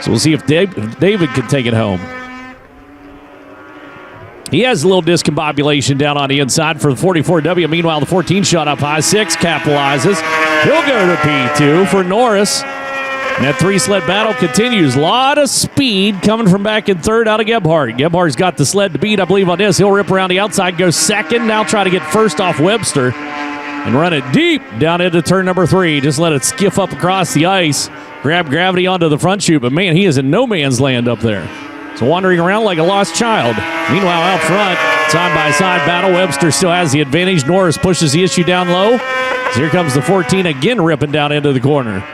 So we'll see if David can take it home. He has a little discombobulation down on the inside for the 44W. Meanwhile, the 14 shot up high. 6 capitalizes. He'll go to P2 for Norris. And that 3-sled battle continues. A lot of speed coming from back in third out of Gebhardt. Gebhardt's got the sled to beat, I believe, on this. He'll rip around the outside, go second. Now try to get first off Webster and run it deep down into turn number 3. Just let it skiff up across the ice. Grab gravity onto the front chute. But, man, he is in no man's land up there. So wandering around like a lost child. Meanwhile, out front, side-by-side battle. Webster still has the advantage. Norris pushes the issue down low. So here comes the 14 again ripping down into the corner.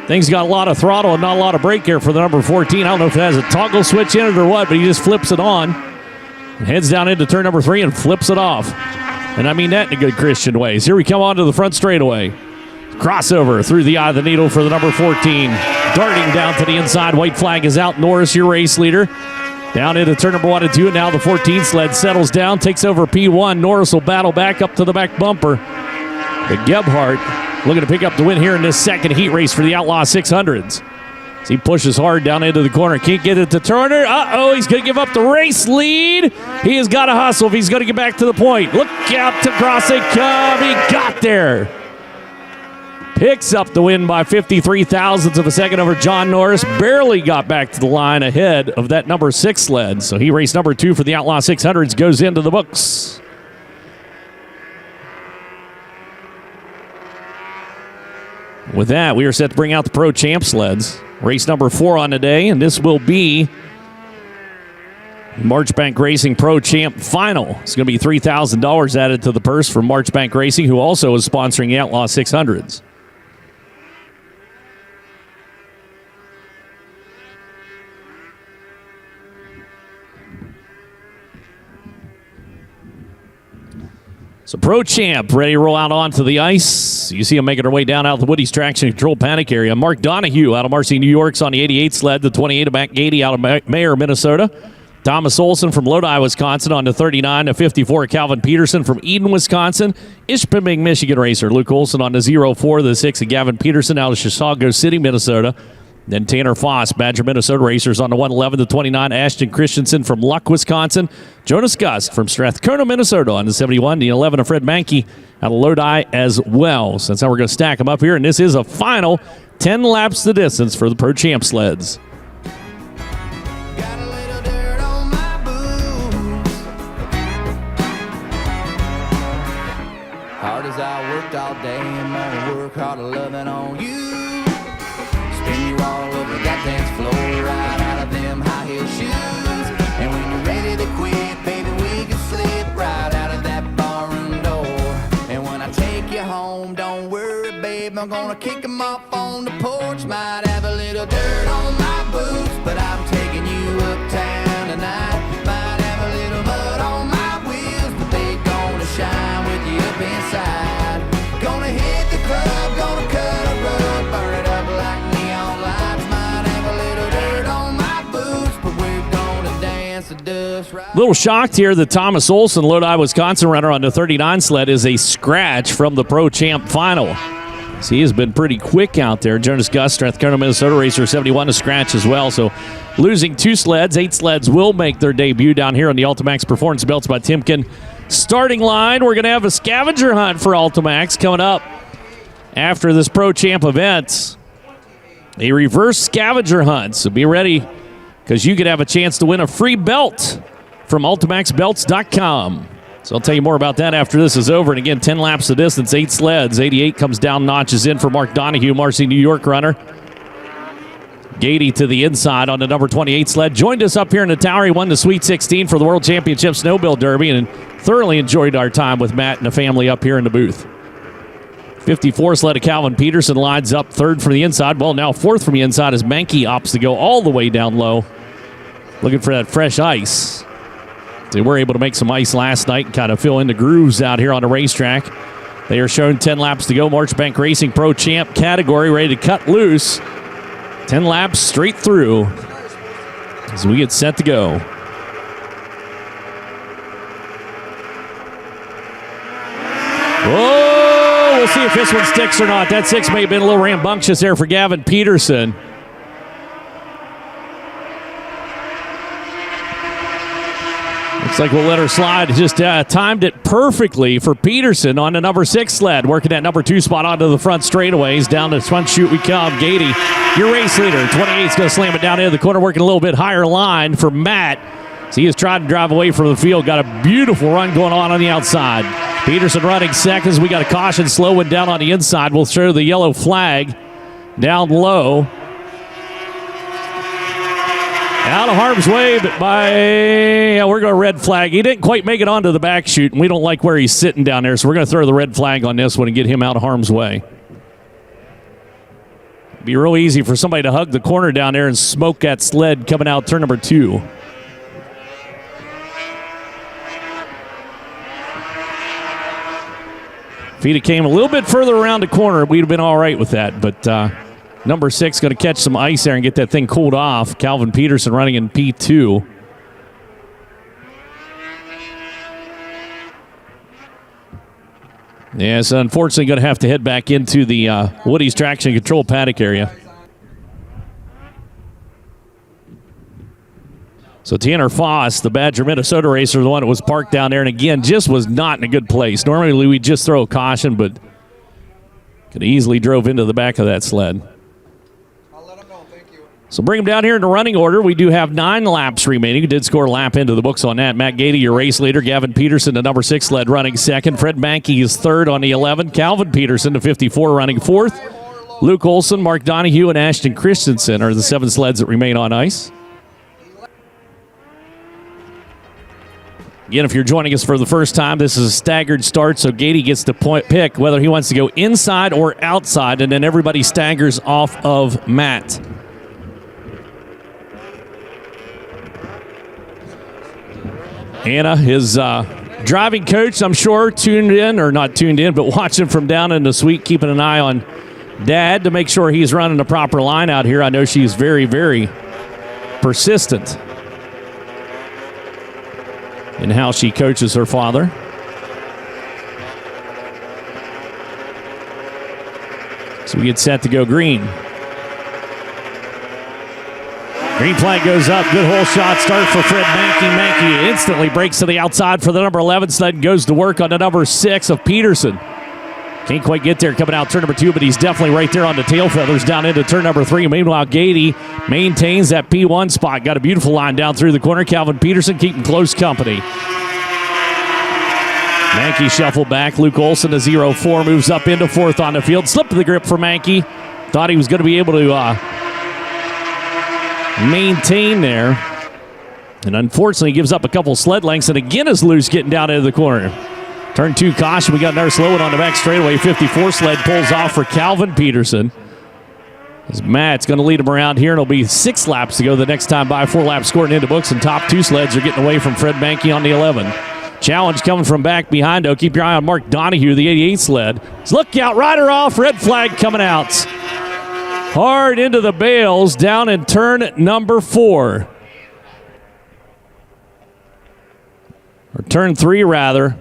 Things got a lot of throttle and not a lot of brake here for the number 14. I don't know if it has a toggle switch in it or what, but he just flips it on and heads down into turn number 3 and flips it off. And I mean that in a good Christian way. So here we come on to the front straightaway. Crossover through the eye of the needle for the number 14. Darting down to the inside. White flag is out. Norris, your race leader. Down into turn number 1 and 2. And now the 14 sled settles down, takes over P1. Norris will battle back up to the back bumper. But Gebhardt looking to pick up the win here in this second heat race for the Outlaw 600s. As he pushes hard down into the corner. Can't get it to Turner. Uh-oh, he's going to give up the race lead. He has got to hustle if he's going to get back to the point. Look out to cross they come. He got there. Picks up the win by 53 thousandths of a second over John Norris. Barely got back to the line ahead of that number 6 sled. So he raced number 2 for the Outlaw 600s. Goes into the books. With that, we are set to bring out the Pro Champ sleds. Race number 4 on the day, and this will be Marchbank Racing Pro Champ Final. It's going to be $3,000 added to the purse from Marchbank Racing, who also is sponsoring the Outlaw 600s. So Pro Champ ready to roll out onto the ice. You see them making their way down out of the Woody's traction control panic area. Mark Donahue out of Marcy, New York's on the 88 sled. The 28 of Matt Gady out of Mayer, Minnesota. Thomas Olson from Lodi, Wisconsin on the 39 to 54. Calvin Peterson from Eden, Wisconsin. Ishpeming, Michigan racer. Luke Olson on the 04, the 6 of Gavin Peterson out of Chisago City, Minnesota. Then Tanner Foss, Badger, Minnesota racers on the 111 to 29. Ashton Christensen from Luck, Wisconsin. Jonas Gust from Strathcona, Minnesota on the 71. The 11 of Fred Mankey out of Lodi as well. So that's how we're going to stack them up here. And this is a final 10 laps the distance for the Pro Champ sleds. Hard as I worked all day and I work hard loving on you. Spin you all over that dance floor, right out of them high heel shoes. And when you're ready to quit, baby, we can slip right out of that barroom door. And when I take you home, don't worry, babe, I'm gonna kick them off on the porch. Might have a little dirt on my boots, but I'm taking you uptown tonight. Might have a little mud on my wheels, but they gonna shine with you up inside. Gonna hit the club, gonna cut a rug, burn it up like neon lights. Might have a little dirt on my boots, but we're gonna dance the dust right. Little shocked here that Thomas Olson, Lodi, Wisconsin runner on the 39 sled, is a scratch from the Pro Champ Final. So he has been pretty quick out there. Jonas Gust, Strathcona, Minnesota racer, 71 a scratch as well. So losing 2 sleds, 8 sleds will make their debut down here on the Ultimax Performance Belts by Timken. Starting line, we're going to have a scavenger hunt for Ultimax coming up after this Pro Champ event. A reverse scavenger hunt, so be ready because you could have a chance to win a free belt from UltimaxBelts.com. So I'll tell you more about that after this is over. And again, 10 laps of distance, 8 sleds. 88 comes down, notches in for Mark Donahue, Marcy, New York runner. Gady to the inside on the number 28 sled. Joined us up here in the tower. He won the Sweet 16 for the World Championship Snowmobile Derby and thoroughly enjoyed our time with Matt and the family up here in the booth. 54 sled of Calvin Peterson lines up third from the inside. Well, now fourth from the inside as Mankey opts to go all the way down low, looking for that fresh ice. They were able to make some ice last night and kind of fill in the grooves out here on the racetrack. They are shown 10 laps to go. Marchbank Racing Pro Champ category ready to cut loose. 10 laps straight through as we get set to go. Whoa! We'll see if this one sticks or not. That 6 may have been a little rambunctious there for Gavin Peterson. Looks like we'll let her slide. Just timed it perfectly for Peterson on the number 6 sled. Working that number 2 spot onto the front straightaways. Down the front chute we come. Gady, your race leader. 28's going to slam it down into the corner. Working a little bit higher line for Matt. So he is trying to drive away from the field. Got a beautiful run going on the outside. Peterson running seconds. We got a caution. Slow one down on the inside. We'll show the yellow flag down low. Out of harm's way, but we're going to red flag. He didn't quite make it onto the back chute, and we don't like where he's sitting down there, so we're going to throw the red flag on this one and get him out of harm's way. It'd be real easy for somebody to hug the corner down there and smoke that sled coming out turn number 2. If he'd have came a little bit further around the corner, we'd have been all right with that, but number 6 going to catch some ice there and get that thing cooled off. Calvin Peterson running in P2. Yeah, so unfortunately going to have to head back into the Woody's traction control paddock area. So Tanner Foss, the Badger Minnesota racer, the one that was parked down there, and again, just was not in a good place. Normally we'd just throw a caution, but could have easily drove into the back of that sled. So bring him down here in the running order. We do have 9 laps remaining. Did score a lap into the books on that. Matt Gady, your race leader. Gavin Peterson, the number 6 sled, running second. Fred Mankey is third on the 11. Calvin Peterson, the 54, running fourth. Luke Olson, Mark Donahue, and Ashton Christensen are the 7 sleds that remain on ice. Again, if you're joining us for the first time, this is a staggered start, so Gady gets to pick whether he wants to go inside or outside, and then everybody staggers off of Matt. Anna, his driving coach, I'm sure, tuned in, or not tuned in, but watching from down in the suite, keeping an eye on Dad to make sure he's running the proper line out here. I know she's very, very persistent in how she coaches her father. So we get set to go green. Green flag goes up. Good hole shot start for Fred Mankey. Mankey instantly breaks to the outside for the number 11 sled and goes to work on the number 6 of Peterson. Can't quite get there coming out turn number 2, but he's definitely right there on the tail feathers down into turn number 3. Meanwhile, Gady maintains that P1 spot. Got a beautiful line down through the corner. Calvin Peterson keeping close company. Mankey shuffled back. Luke Olson, the 0-4, moves up into 4th on the field. Slipped the grip for Mankey. Thought he was going to be able to maintain there. And unfortunately, gives up a couple sled lengths and again is loose getting down into the corner. Turn 2 caution. We got another slow one on the back straightaway. 54 sled pulls off for Calvin Peterson. As Matt's going to lead him around here, and it'll be 6 laps to go the next time by. 4 laps scored into books, and top 2 sleds are getting away from Fred Mankey on the 11. Challenge coming from back behind. Oh, keep your eye on Mark Donahue, the 88 sled. Look out, rider off, red flag coming out. Hard into the bales down in turn number 4. Or turn 3, rather.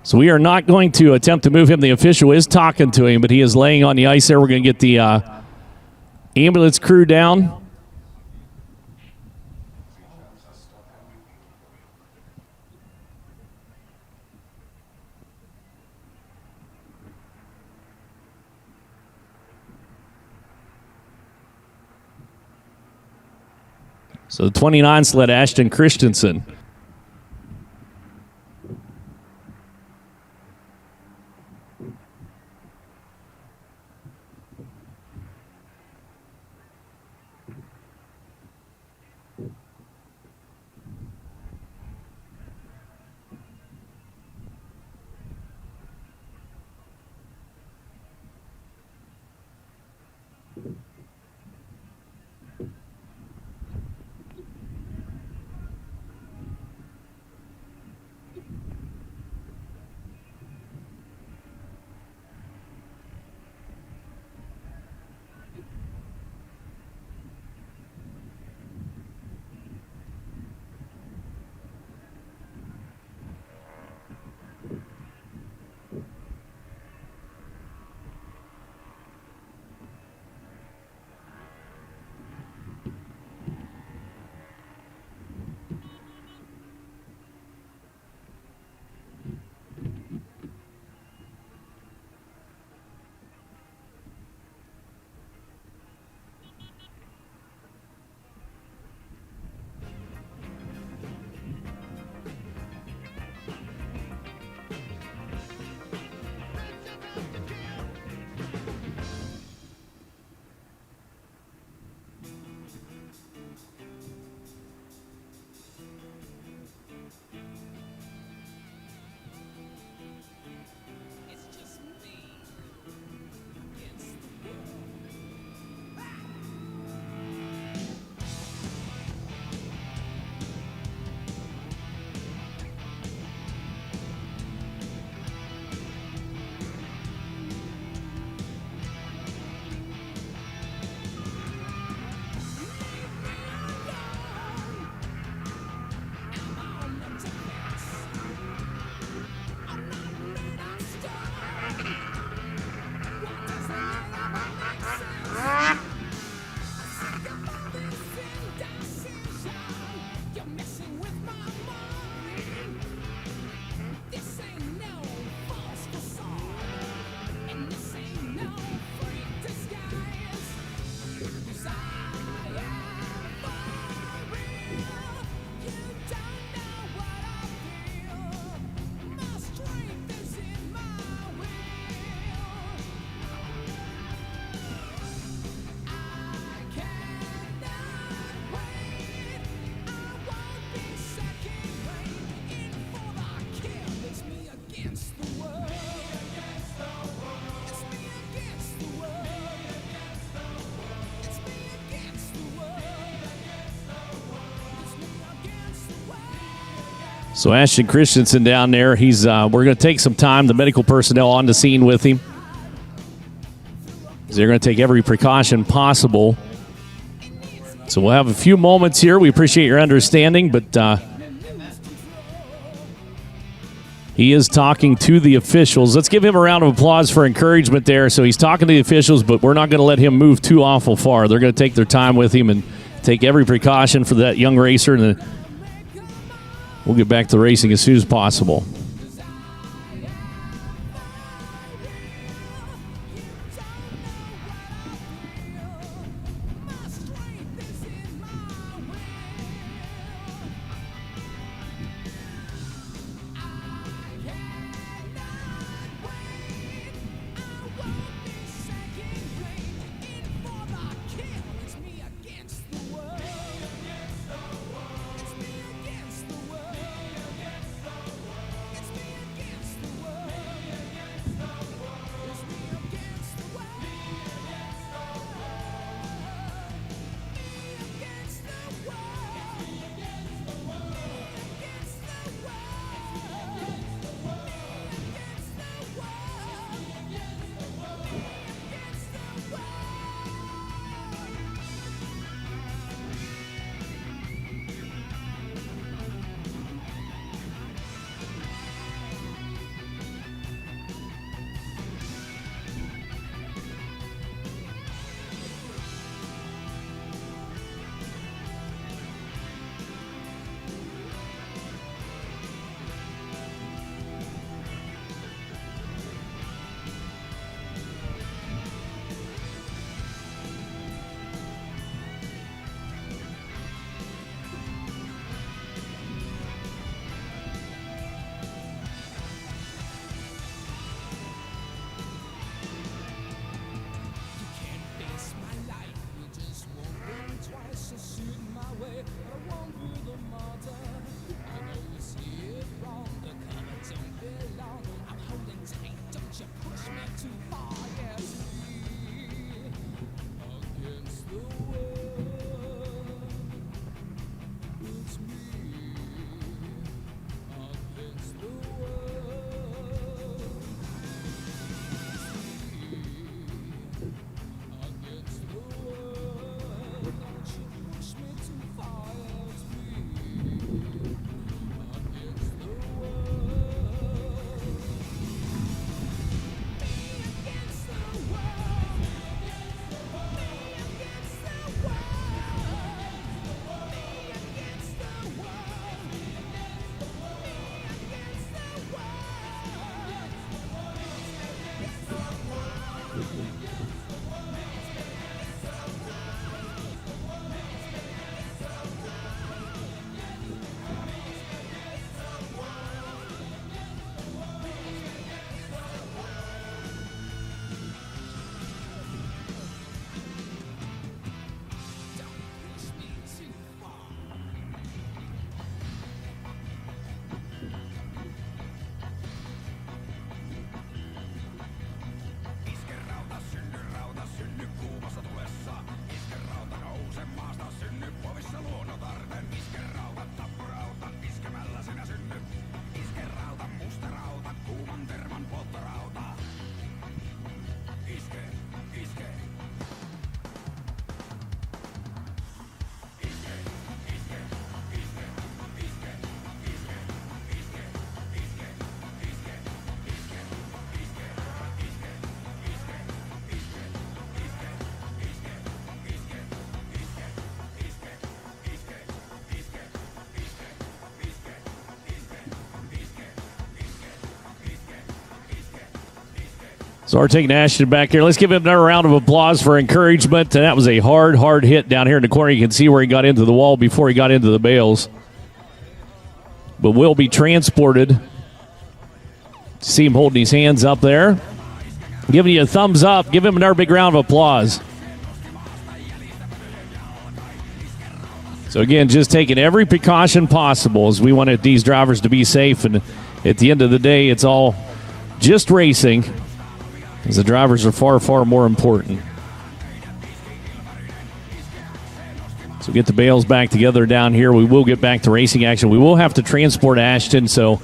So we are not going to attempt to move him. The official is talking to him, but he is laying on the ice there. We're going to get the ambulance crew down. So the 29 sled, Ashton Christensen. So Ashton Christensen down there, we're going to take some time, the medical personnel on the scene with him. They're going to take every precaution possible. So we'll have a few moments here. We appreciate your understanding, but he is talking to the officials. Let's give him a round of applause for encouragement there. So he's talking to the officials, but we're not going to let him move too awful far. They're going to take their time with him and take every precaution for that young racer, and then we'll get back to racing as soon as possible. So we're taking Ashton back here. Let's give him another round of applause for encouragement. And that was a hard hit down here in the corner. You can see where he got into the wall before he got into the bales. But will be transported. See him holding his hands up there. Giving you a thumbs up. Give him another big round of applause. So again, just taking every precaution possible as we wanted these drivers to be safe. And at the end of the day, it's all just racing, as the drivers are far more important. So get the bales back together down here. We will get back to racing action. We will have to transport Ashton, so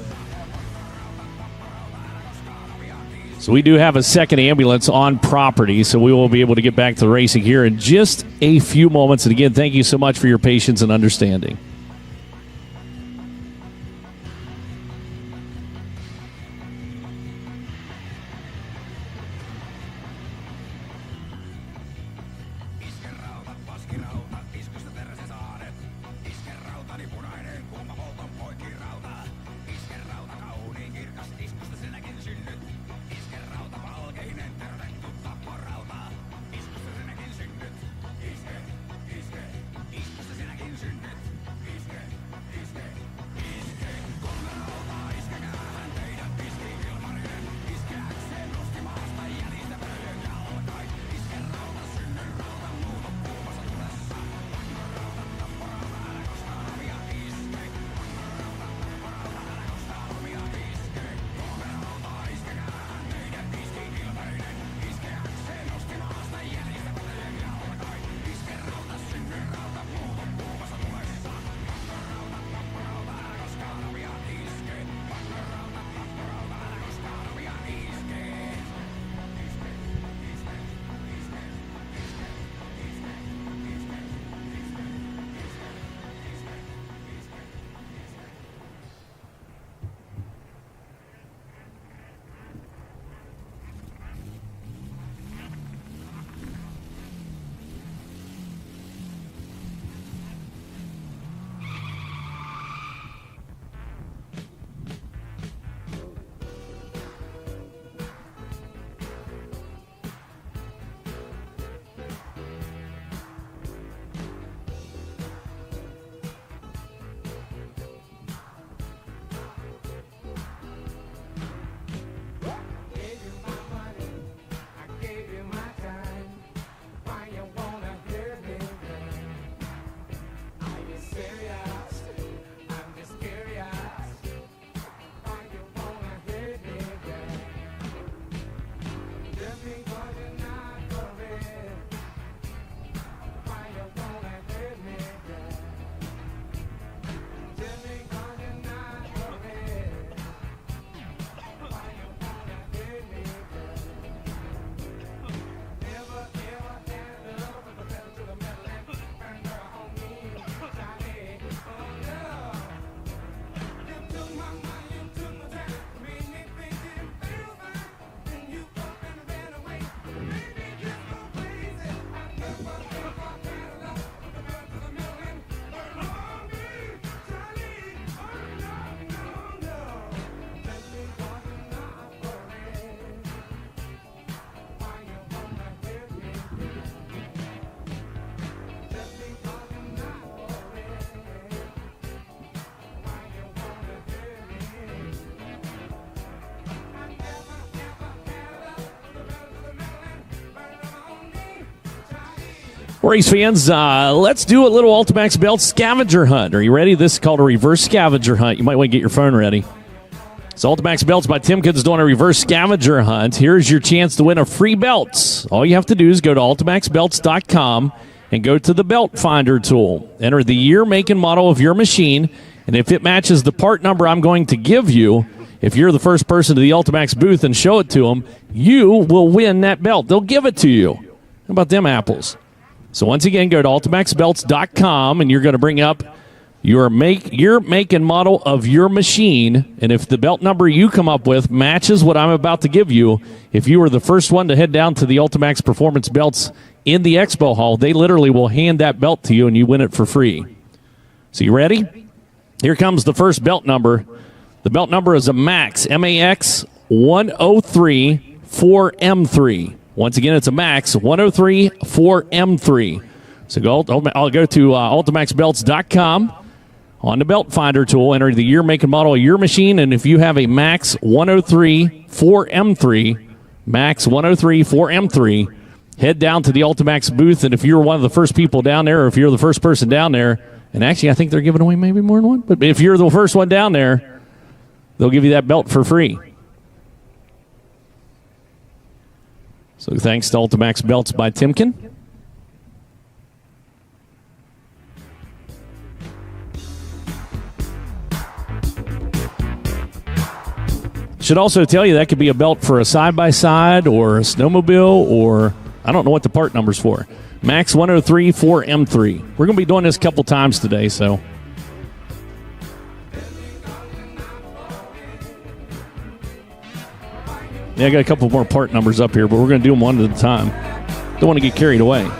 we do have a second ambulance on property, so we will be able to get back to the racing here in just a few moments. And again, thank you so much for your patience and understanding. Race fans, let's do a little Ultimax Belt scavenger hunt. Are you ready? This is called a reverse scavenger hunt. You might want to get your phone ready. So Ultimax Belts by Timken's doing a reverse scavenger hunt. Here's your chance to win a free belt. All you have to do is go to ultimaxbelts.com and go to the belt finder tool. Enter the year, make, and model of your machine, and if it matches the part number I'm going to give you, if you're the first person to the Ultimax booth and show it to them, you will win that belt. They'll give it to you. How about them apples? So once again, go to ultimaxbelts.com, and you're going to bring up your make, and model of your machine. And if the belt number you come up with matches what I'm about to give you, if you were the first one to head down to the Ultimax Performance Belts in the expo hall, they literally will hand that belt to you, and you win it for free. So you ready? Here comes the first belt number. The belt number is a Max, M-A-X 103 4M3. Once again, it's a Max 103 4M3. So I'll go to ultimaxbelts.com. On the belt finder tool, enter the year, make, and model of your machine, and if you have a Max 103 4M3, Max 103 4M3, head down to the Ultimax booth, and if you're one of the first people down there, or if you're the first person down there, and actually I think they're giving away maybe more than one, but if you're the first one down there, they'll give you that belt for free. So thanks to Ultimax Belts by Timken. Should also tell you that could be a belt for a side-by-side or a snowmobile, or I don't know what the part number's for. Max 103 for M3. We're going to be doing this a couple times today, so. Yeah, I got a couple more part numbers up here, but we're going to do them one at a time. Don't want to get carried away.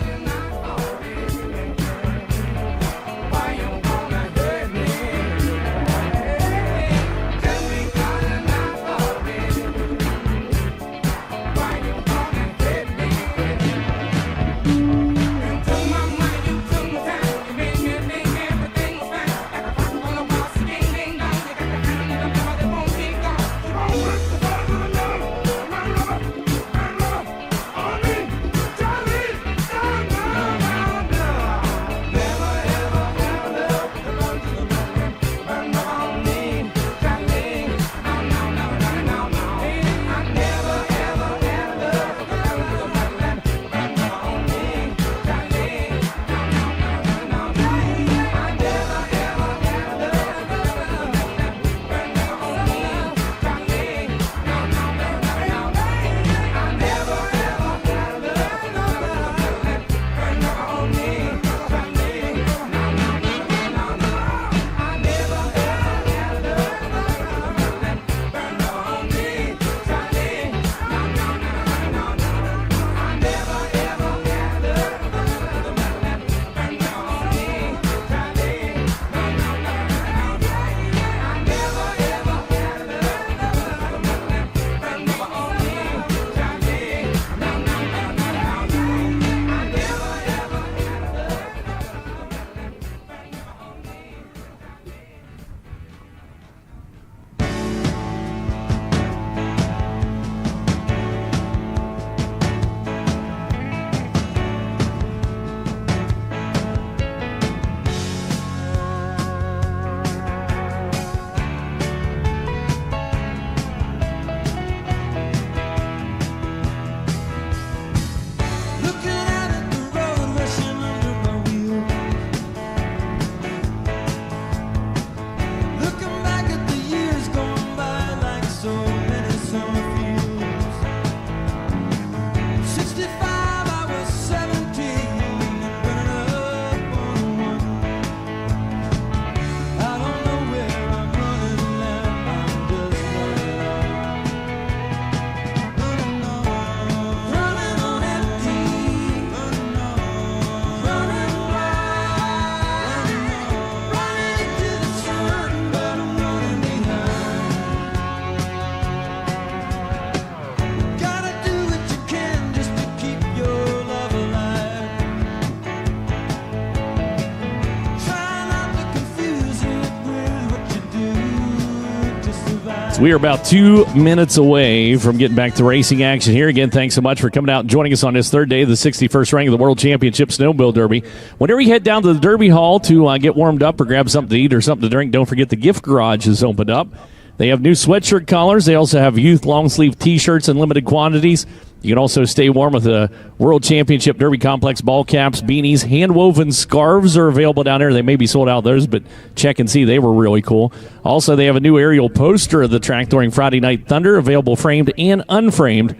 We are about 2 minutes away from getting back to racing action here. Again, thanks so much for coming out and joining us on this third day of the 61st running of the World Championship Snowmobile Derby. Whenever you head down to the Derby Hall to get warmed up or grab something to eat or something to drink, don't forget the gift garage is opened up. They have new sweatshirt collars. They also have youth long-sleeve T-shirts in limited quantities. You can also stay warm with the World Championship Derby Complex ball caps, beanies, hand-woven scarves are available down there. They may be sold out those, but check and see. They were really cool. Also, they have a new aerial poster of the track during Friday Night Thunder, available framed and unframed,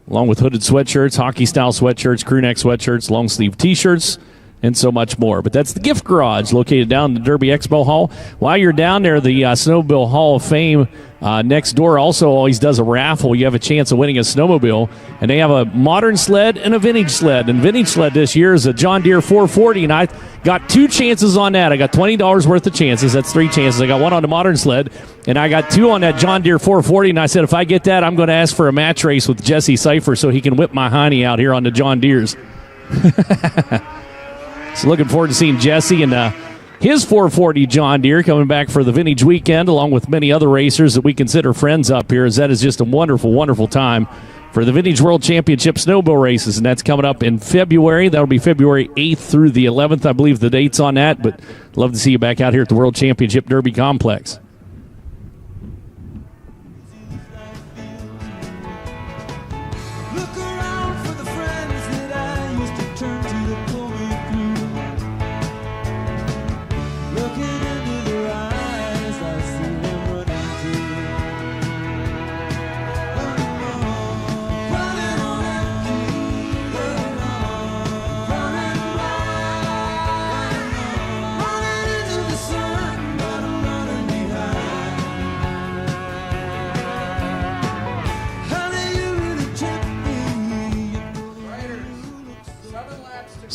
along with hooded sweatshirts, hockey-style sweatshirts, crew neck sweatshirts, long-sleeve T-shirts, and so much more. But that's the gift garage located down in the Derby Expo Hall. While you're down there, the Snowmobile Hall of Fame next door also always does a raffle. You have a chance of winning a snowmobile, and they have a modern sled and a vintage sled. And vintage sled this year is a John Deere 440, and I got 2 chances on that. I got $20 worth of chances. That's 3 chances. I got 1 on the modern sled, and I got 2 on that John Deere 440, and I said if I get that, I'm going to ask for a match race with Jesse Cipher so he can whip my hiney out here on the John Deeres. So looking forward to seeing Jesse and his 440 John Deere coming back for the Vintage Weekend, along with many other racers that we consider friends up here, as that is just a wonderful, wonderful time for the Vintage World Championship Snowmobile races, and that's coming up in February. That'll be February 8th through the 11th, I believe the date's on that, but love to see you back out here at the World Championship Derby Complex.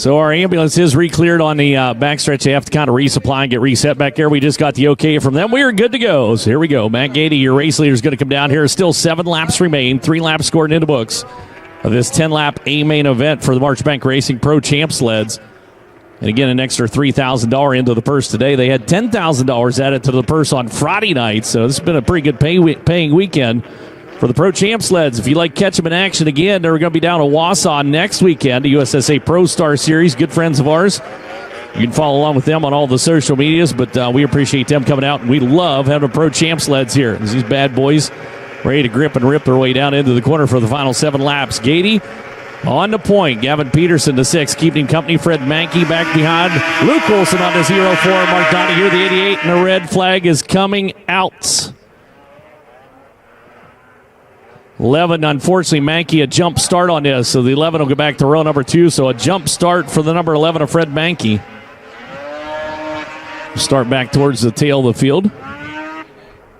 So our ambulance is re-cleared on the backstretch. They have to kind of resupply and get reset back there. We just got the okay from them. We are good to go. So here we go. Matt Gady, your race leader, is going to come down here. Still 7 laps remain. 3 laps scored into books of this 10-lap A-main event for the Marchbank Racing Pro Champ sleds. And again, an extra $3,000 into the purse today. They had $10,000 added to the purse on Friday night. So this has been a pretty good paying weekend for the Pro Champ sleds. If you like catch them in action again, they're going to be down in Wausau next weekend, the USSA Pro Star Series. Good friends of ours. You can follow along with them on all the social medias, but we appreciate them coming out, and we love having Pro Champ sleds here. These bad boys ready to grip and rip their way down into the corner for the final 7 laps. Gady on the point. Gavin Peterson to 6, keeping him company. Fred Mankey back behind. Luke Olson on the 0-4. Mark Donahue, the 88, and the red flag is coming out. 11, unfortunately, Mankey a jump start on this, so the 11 will go back to row number 2, so a jump start for the number 11 of Fred Mankey. Start back towards the tail of the field,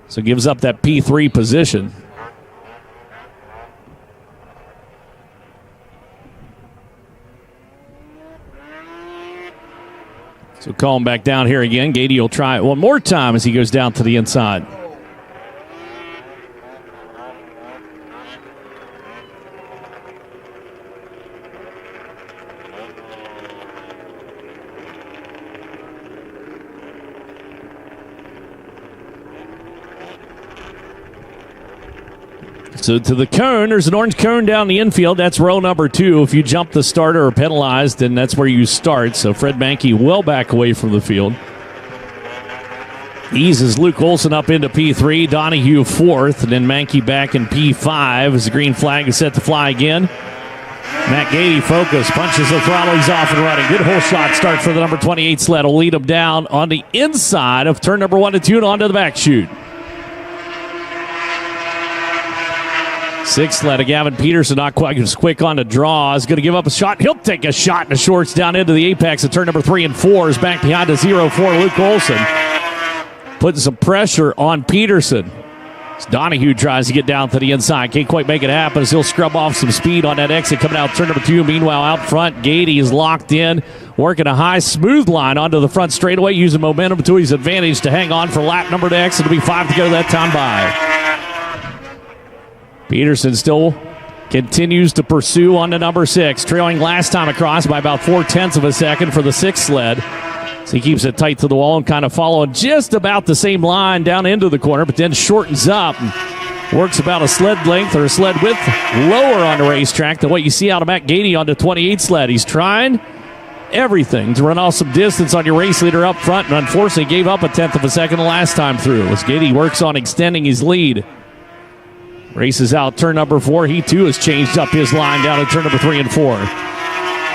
so gives up that P3 position. So call him back down here again. Gady will try it one more time as he goes down to the inside. So to the cone, there's an orange cone down the infield. That's row number 2. If you jump the starter or penalized, then that's where you start. So Fred Mankey will back away from the field. Eases Luke Olson up into P3. Donahue 4th, and then Mankey back in P5 as the green flag is set to fly again. Matt Gady focused, punches the throttle. He's off and running. Good hole shot start for the number 28 sled. Will lead him down on the inside of turn number 1 and 2 and onto the back chute. 6th sled of Gavin Peterson, not quite as quick on the draw. Is going to give up a shot. He'll take a shot in the shorts down into the apex of turn number 3 and 4. Is back behind the 0-4, Luke Olson. Putting some pressure on Peterson. As Donahue tries to get down to the inside. Can't quite make it happen as he'll scrub off some speed on that exit coming out turn number 2. Meanwhile, out front, Gady is locked in, working a high, smooth line onto the front straightaway, using momentum to his advantage to hang on for lap number 6. It'll be 5 to go that time by. Peterson still continues to pursue on to number 6, trailing last time across by about 0.4 of a second for the 6th sled. So he keeps it tight to the wall and kind of following just about the same line down into the corner, but then shortens up and works about a sled length or a sled width lower on the racetrack than what you see out of Matt Gady on the 28 sled. He's trying everything to run off some distance on your race leader up front, and unfortunately gave up 0.1 of a second the last time through as Gady works on extending his lead. Races out turn number 4. He too has changed up his line down to turn number 3 and 4.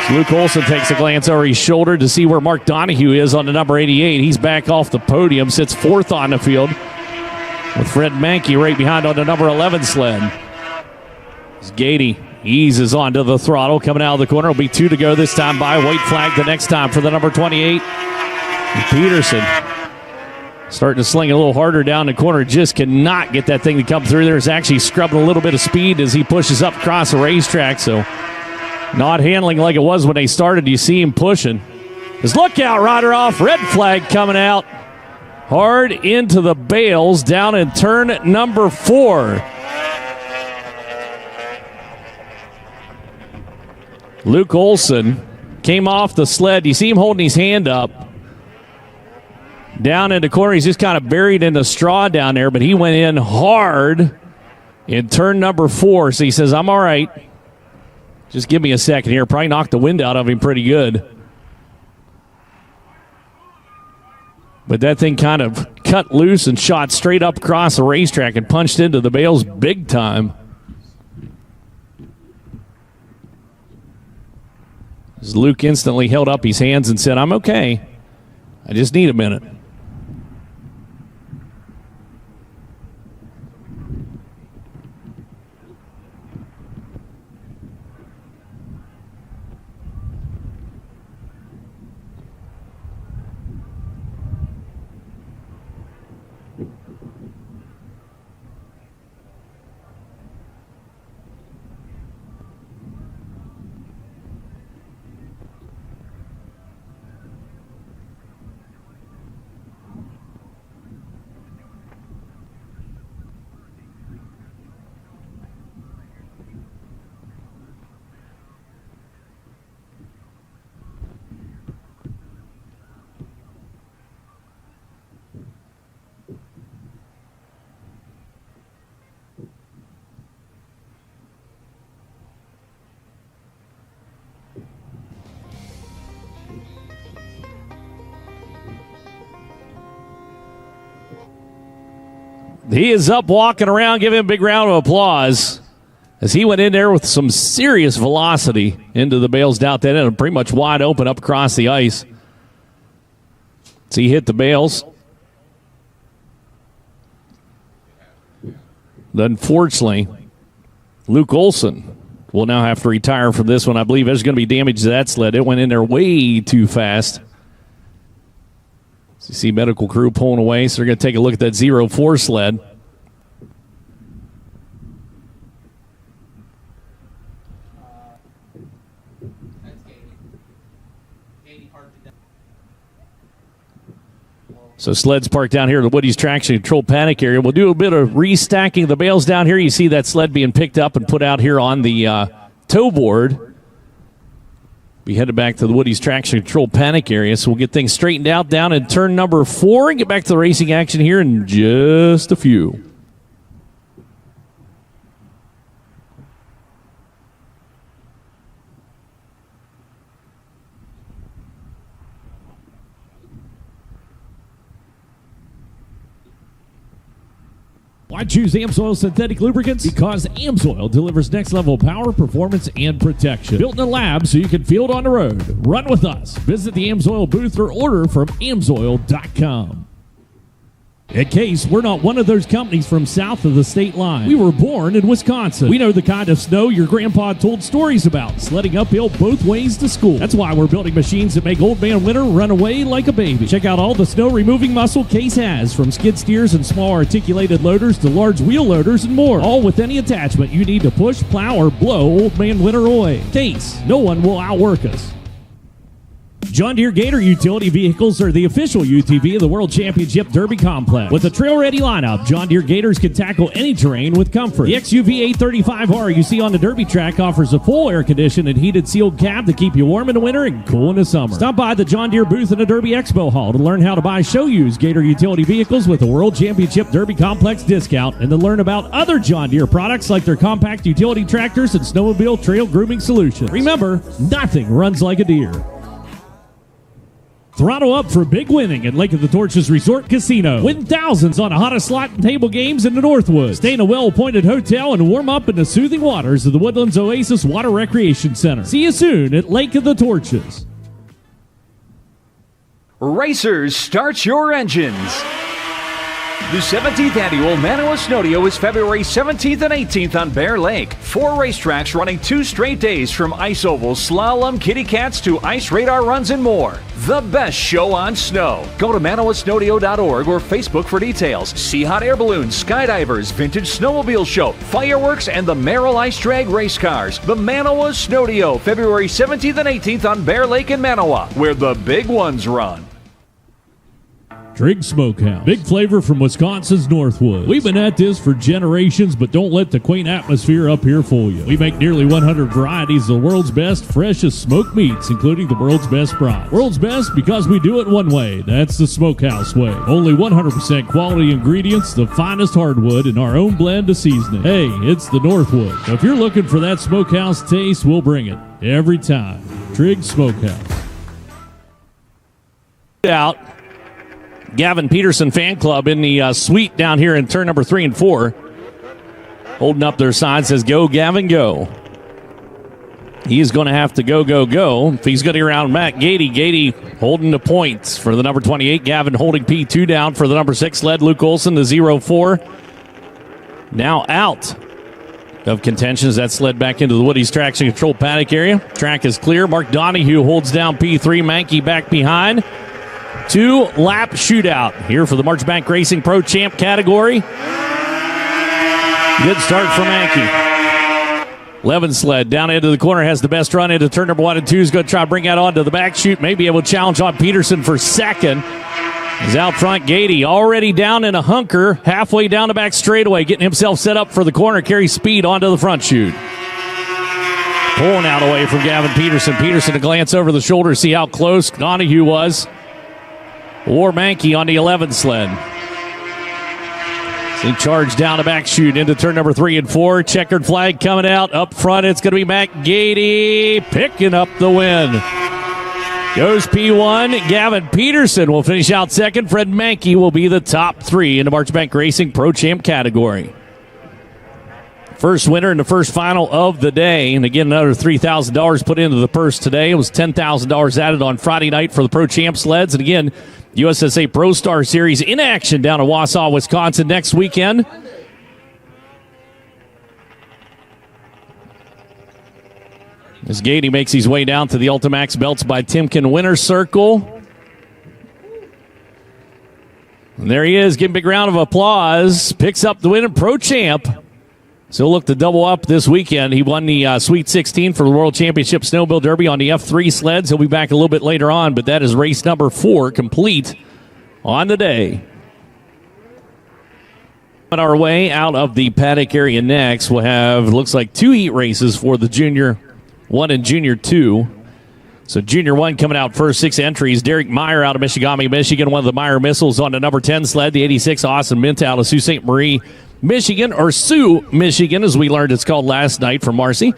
So Luke Olson takes a glance over his shoulder to see where Mark Donahue is on the number 88. He's back off the podium, sits 4th on the field, with Fred Mankey right behind on the number 11 sled. As Gady eases onto the throttle, coming out of the corner. It'll be 2 to go this time by. White flag the next time for the number 28. And Peterson starting to sling a little harder down the corner. Just cannot get that thing to come through there. Is actually scrubbing a little bit of speed as he pushes up across the racetrack. So not handling like it was when they started. You see him pushing. His lookout rider off. Red flag coming out. Hard into the bales down in turn number 4. Luke Olson came off the sled. You see him holding his hand up. Down in the corner, he's just kind of buried in the straw down there, but he went in hard in turn number 4. So he says, I'm all right. Just give me a second here. Probably knocked the wind out of him pretty good. But that thing kind of cut loose and shot straight up across the racetrack and punched into the bales big time. As Luke instantly held up his hands and said, I'm okay. I just need a minute. He is up walking around. Give him a big round of applause as he went in there with some serious velocity into the bales down that end, pretty much wide open up across the ice. So he hit the bales. Unfortunately, Luke Olson will now have to retire from this one. I believe there's going to be damage to that sled. It went in there way too fast. So you see medical crew pulling away, so they're going to take a look at that 04 sled. So sleds parked down here at the Woody's Traction Control Paddock area. We'll do a bit of restacking the bales down here. You see that sled being picked up and put out here on the tow board. We headed back to the Woody's Traction Control Paddock area, so we'll get things straightened out down in turn number 4 and get back to the racing action here in just a few. Why choose AMSOIL synthetic lubricants? Because AMSOIL delivers next-level power, performance, and protection. Built in a lab so you can feel it on the road. Run with us. Visit the AMSOIL booth or order from AMSOIL.com. At Case, we're not one of those companies from south of the state line. We were born in Wisconsin. We know the kind of snow your grandpa told stories about, sledding uphill both ways to school. That's why we're building machines that make Old Man Winter run away like a baby. Check out all the snow-removing muscle Case has, from skid steers and small articulated loaders to large wheel loaders and more, all with any attachment you need to push, plow, or blow Old Man Winter away. Case, no one will outwork us. John Deere Gator utility vehicles are the official UTV of the World Championship Derby Complex. With a trail-ready lineup, John Deere Gators can tackle any terrain with comfort. The XUV 835R you see on the Derby track offers a full air-conditioned and heated sealed cab to keep you warm in the winter and cool in the summer. Stop by the John Deere booth in the Derby Expo Hall to learn how to buy show-used Gator utility vehicles with a World Championship Derby Complex discount and to learn about other John Deere products like their compact utility tractors and snowmobile trail grooming solutions. Remember, nothing runs like a Deere. Throttle up for big winning at Lake of the Torches Resort Casino. Win thousands on the hottest slot and table games in the Northwoods. Stay in a well-appointed hotel and warm up in the soothing waters of the Woodlands Oasis Water Recreation Center. See you soon at Lake of the Torches. Racers, start your engines. The 17th annual Manawa Snowdeo is February 17th and 18th on Bear Lake. 4 racetracks running 2 straight days, from ice ovals, slalom, kitty cats to ice radar runs and more. The best show on snow. Go to manawasnowdeo.org or Facebook for details. See hot air balloons, skydivers, vintage snowmobile show, fireworks, and the Merrill Ice Drag race cars. The Manawa Snowdeo, February 17th and 18th on Bear Lake in Manawa, where the big ones run. Trigg Smokehouse. Big flavor from Wisconsin's Northwoods. We've been at this for generations, but don't let the quaint atmosphere up here fool you. We make nearly 100 varieties of the world's best, freshest smoked meats, including the world's best brats. World's best because we do it one way. That's the Smokehouse way. Only 100% quality ingredients, the finest hardwood, and our own blend of seasoning. Hey, it's the Northwoods. So if you're looking for that Smokehouse taste, we'll bring it every time. Trigg Smokehouse. Out. Gavin Peterson fan club in the suite down here in turn number 3 and 4. Holding up their sign, says, "Go, Gavin, go." He's going to have to go. If he's going to get around Matt Gady. Gady holding the points for the number 28. Gavin holding P2 down for the number 6 sled. Luke Olson, the 04. Now out of contention as that sled back into the Woody's Traction Control Paddock area. Track is clear. Mark Donahue holds down P3. Mankey back behind. 2-lap shootout here for the Marchbank Racing Pro Champ category. Good start for Mankey. 11 sled down into the corner, has the best run into turn number 1 and 2. Is going to try to bring that onto the back chute. Maybe able to challenge on Peterson for second. He's out front. Gady already down in a hunker, halfway down the back straightaway, getting himself set up for the corner. Carries speed onto the front chute. Pulling out away from Gavin Peterson. Peterson to glance over the shoulder, see how close Donahue was. Or Mankey on the 11 sled. So he charged down the back chute into turn number 3 and 4. Checkered flag coming out. Up front, it's going to be Matt Gady picking up the win. Goes P1. Gavin Peterson will finish out second. Fred Mankey will be the top three in the March Bank Racing Pro Champ category. First winner in the first final of the day. And again, another $3,000 put into the purse today. It was $10,000 added on Friday night for the Pro Champ sleds. And again, USSA Pro Star Series in action down in Wausau, Wisconsin next weekend. As Gady makes his way down to the Ultimax Belts by Timken winner circle. And there he is, getting a big round of applause. Picks up the win in Pro Champ. So he'll look to double up this weekend. He won the Sweet 16 for the World Championship Snowmobile Derby on the F3 sleds. He'll be back a little bit later on, but that is race number 4 complete on the day. On our way out of the paddock area next, we'll have, looks like 2 heat races for the Junior 1 and Junior 2. So Junior 1 coming out first, 6 entries. Derek Meyer out of Michigami, Michigan. One of the Meyer missiles on the number 10 sled. The 86 Austin Minta out of Sault Ste. Marie, Michigan, or Sioux, Michigan, as we learned it's called last night from Marcy.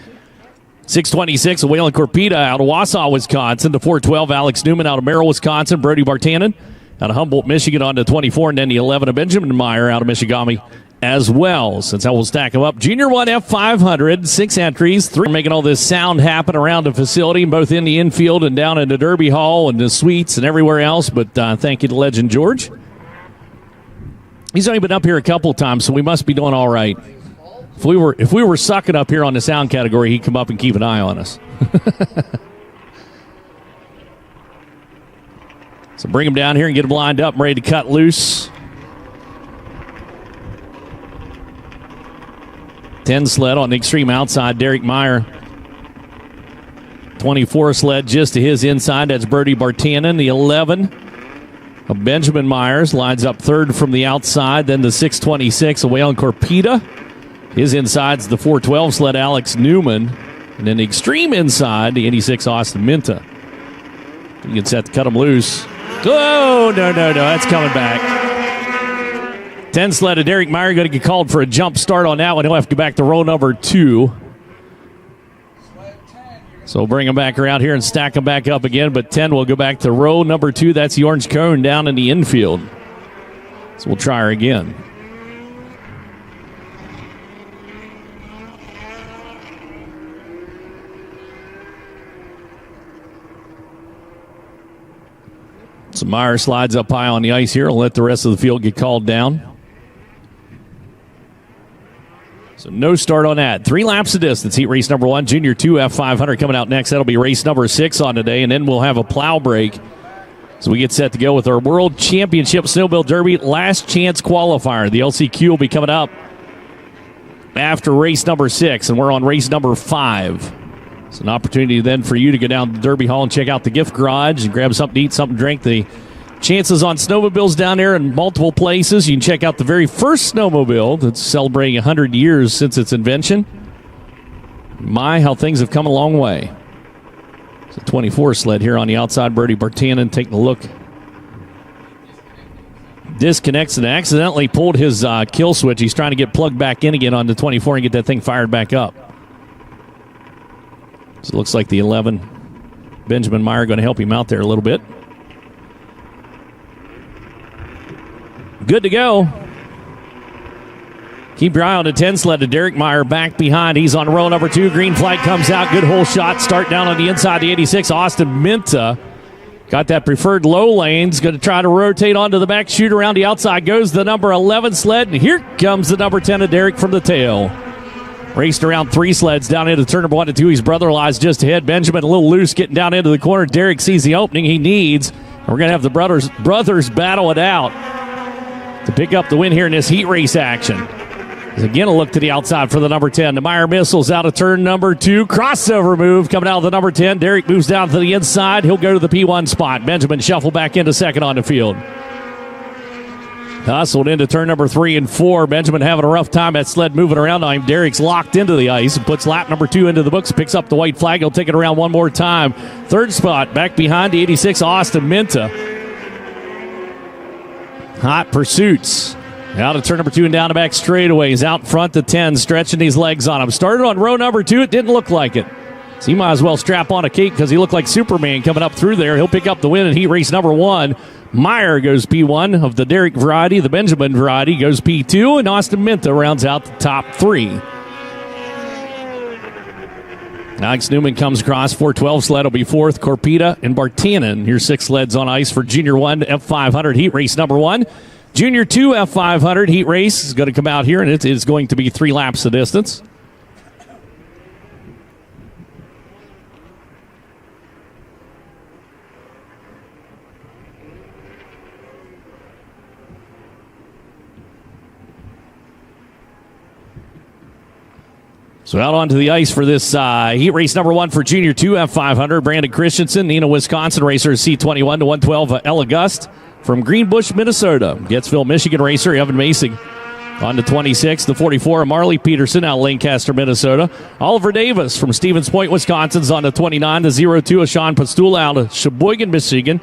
626, Whalen Corpita out of Wausau, Wisconsin. The 412, Alex Newman out of Merrill, Wisconsin. Brody Bartanen out of Humboldt, Michigan on the 24. And then the 11 of Benjamin Meyer out of Michigami as well. Since I will stack them up. Junior 1 F500, 6 entries, 3 making all this sound happen around the facility, both in the infield and down in the Derby Hall and the suites and everywhere else. But thank you to Legend George. He's only been up here a couple times, so we must be doing all right. If we were sucking up here on the sound category, he'd come up and keep an eye on us. So bring him down here and get him lined up and ready to cut loose. 10 sled on the extreme outside, Derek Meyer. 24 sled just to his inside, that's Brody Bartanen. The 11 of Benjamin Myers lines up third from the outside. Then the 626 of Whalen Corpita. His inside's the 412 sled, Alex Newman. And then the extreme inside, the 86 Austin Minta. He gets set to cut him loose. Oh, no, that's coming back. 10 sled of Derek Meyer going to get called for a jump start on that one. He'll have to go back to row number 2. So we'll bring him back around here and stack him back up again. But 10 will go back to row number 2. That's the orange cone down in the infield. So we'll try her again. So Meyer slides up high on the ice here. We'll let the rest of the field get called down. So no start on that. 3 laps of distance. Heat race number 1, Junior 2 F500 coming out next. That'll be race number 6 on today, and then we'll have a plow break. So we get set to go with our World Championship Snowmobile Derby last chance qualifier. The LCQ will be coming up after race number 6, and we're on race number 5. It's an opportunity then for you to go down to the Derby Hall and check out the gift garage and grab something to eat, something to drink. The chances on snowmobiles down there in multiple places. You can check out the very first snowmobile that's celebrating 100 years since its invention. My, how things have come a long way. It's a 24 sled here on the outside. Brody Bartanen taking a look. Disconnects and accidentally pulled his kill switch. He's trying to get plugged back in again on the 24 and get that thing fired back up. So it looks like the 11, Benjamin Meyer, going to help him out there a little bit. Good to go. Keep your eye on the 10 sled to Derek Meyer back behind. He's on row number 2. Green flag comes out. Good hole shot. Start down on the inside. The 86, Austin Minta. Got that preferred low lanes. Going to try to rotate onto the back. Shoot around the outside. Goes the number 11 sled. And here comes the number 10 of Derek from the tail. Raced around 3 sleds down into turn number 1 and 2. His brother lies just ahead. Benjamin a little loose getting down into the corner. Derek sees the opening he needs. And we're going to have the brothers battle it out to pick up the win here in this heat race action. Again, a look to the outside for the number 10. The Meyer missiles out of turn number 2. Crossover move coming out of the number 10. Derek moves down to the inside. He'll go to the P1 spot. Benjamin shuffle back into second on the field. Hustled into turn number 3 and 4. Benjamin having a rough time. That sled moving around on him. Derek's locked into the ice and puts lap number 2 into the books. Picks up the white flag. He'll take it around one more time. Third spot back behind the 86 Austin Minta. Hot pursuits. Out of turn number 2 and down the back straightaways. Out front the 10, stretching these legs on him. Started on row number 2. It didn't look like it. So he might as well strap on a cape because he looked like Superman coming up through there. He'll pick up the win in heat race number 1. Meyer goes P1 of the Derek variety. The Benjamin variety goes P2, and Austin Minta rounds out the top 3. Alex Newman comes across. 412 sled will be 4th. Corpita and Bartanen, your 6 sleds on ice for Junior 1 F500 heat race number 1. Junior 2 F500 heat race is going to come out here, and it is going to be 3 laps the distance. So out onto the ice for this heat race number 1 for Junior 2 F500. Brandon Christensen, Neenah, Wisconsin racer, C21 to 112. Ella Gust from Greenbush, Minnesota. Gettsville, Michigan racer, Evan Masing on to 26. The 44, Marley Peterson out of Lancaster, Minnesota. Oliver Davis from Stevens Point, Wisconsin is on to 29. The 02, Sean Pastula out of Sheboygan, Michigan.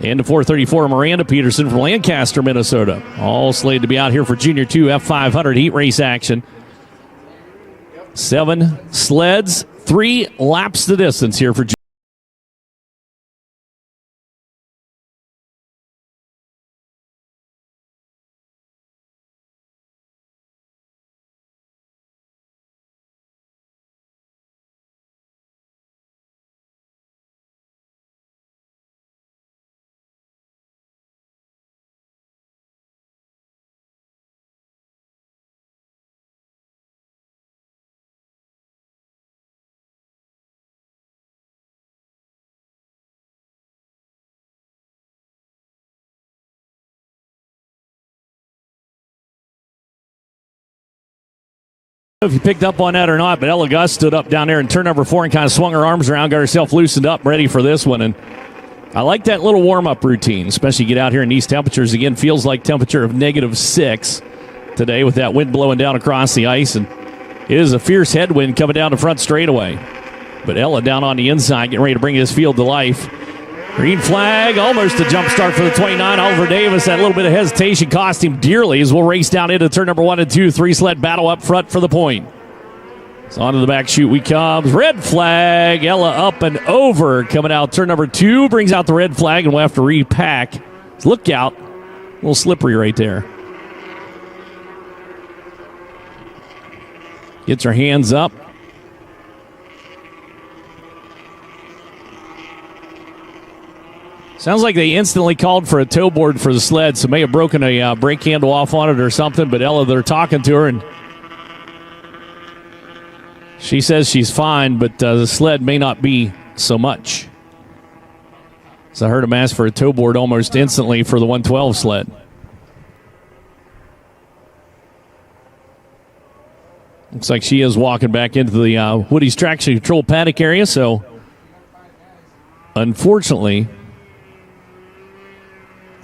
And the 434, Miranda Peterson from Lancaster, Minnesota. All slated to be out here for Junior 2 F500 heat race action. 7 sleds, 3 laps the distance here for if you picked up on that or not, but Ella Gus stood up down there in turn number 4 and kind of swung her arms around, got herself loosened up, ready for this one. And I like that little warm-up routine, especially get out here in these temperatures. Again, feels like temperature of -6 today with that wind blowing down across the ice. And it is a fierce headwind coming down the front straightaway. But Ella down on the inside, getting ready to bring this field to life. Green flag, almost a jump start for the 29. Oliver Davis, that little bit of hesitation cost him dearly as we'll race down into turn number 1 and 2. 3 sled battle up front for the point. So onto the back chute we comes. Red flag, Ella up and over. Coming out turn number 2, brings out the red flag, and we'll have to repack. Look out, a little slippery right there. Gets her hands up. Sounds like they instantly called for a tow board for the sled, so may have broken a brake handle off on it or something, but Ella, they're talking to her, and she says she's fine, but the sled may not be so much. So I heard him ask for a tow board almost instantly for the 112 sled. Looks like she is walking back into the Woody's traction control paddock area, so unfortunately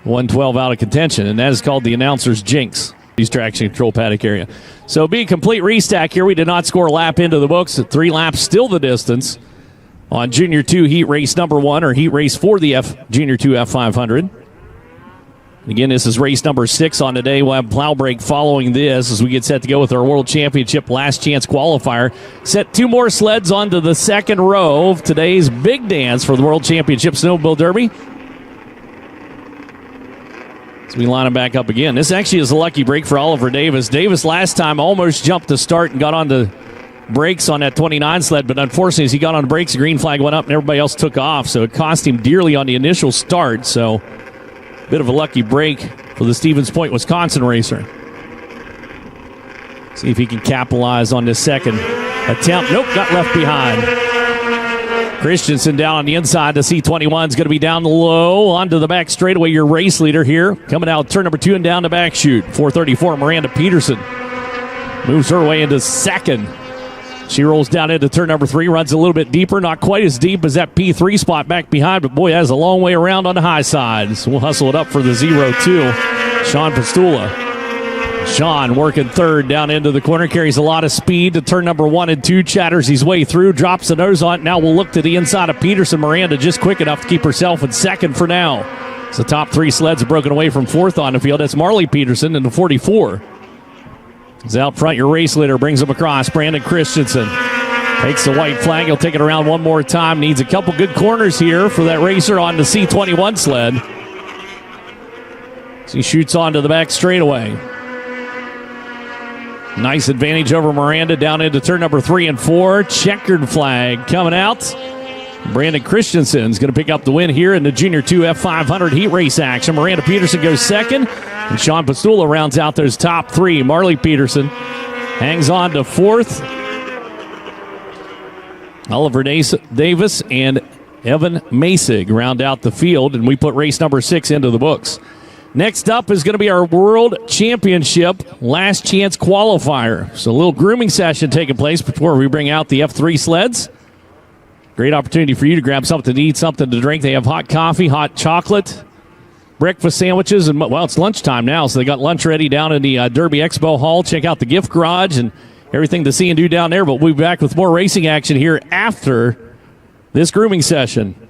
112 out of contention, and that is called the announcer's jinx. These traction control paddock area. So be a complete restack here. We did not score a lap into the books. 3 laps still the distance on Junior 2 heat race number 1, or heat race for the Junior 2 F500. Again, this is race number 6 on today. We'll have plow break following this as we get set to go with our World Championship last chance qualifier. Set 2 more sleds onto the second row of today's big dance for the World Championship Snowmobile Derby. So we line him back up again. This actually is a lucky break for Oliver Davis. Davis last time almost jumped to start and got on the brakes on that 29 sled, but unfortunately as he got on the brakes, the green flag went up and everybody else took off, so it cost him dearly on the initial start. So bit of a lucky break for the Stevens Point, Wisconsin racer. See if he can capitalize on this second attempt. Nope, got left behind. Christensen down on the inside. The C21 is going to be down low onto the back straightaway. Your race leader here. Coming out turn number 2 and down the back chute. 434, Miranda Peterson. Moves her way into second. She rolls down into turn number 3. Runs a little bit deeper. Not quite as deep as that P3 spot back behind. But boy, that's a long way around on the high side. So we'll hustle it up for the 0-2. Sean Pastula. Sean working third down into the corner, carries a lot of speed to turn number 1 and 2, chatters his way through, drops the nose on it. Now we'll look to the inside of Peterson. Miranda just quick enough to keep herself in second for now. So the top 3 sleds are broken away from 4th on the field. That's Marley Peterson in the 44. He's out front, your race leader brings him across. Brandon Christensen Takes the white flag. He'll take it around one more time. Needs a couple good corners here for that racer on the C21 sled. So he shoots onto the back straightaway. Nice advantage over Miranda down into turn number 3 and 4. Checkered flag coming out. Brandon Christensen's going to pick up the win here in the Junior 2 F500 heat race action. Miranda Peterson goes second, and Sean Pastula rounds out those top 3. Marley Peterson hangs on to 4th. Oliver Davis and Evan Masig round out the field, and we put race number 6 into the books. Next up is going to be our World Championship Last Chance Qualifier. So a little grooming session taking place before we bring out the F3 sleds. Great opportunity for you to grab something to eat, something to drink. They have hot coffee, hot chocolate, breakfast sandwiches, and, well, it's lunchtime now, so they got lunch ready down in the Derby Expo Hall. Check out the gift garage and everything to see and do down there. But we'll be back with more racing action here after this grooming session.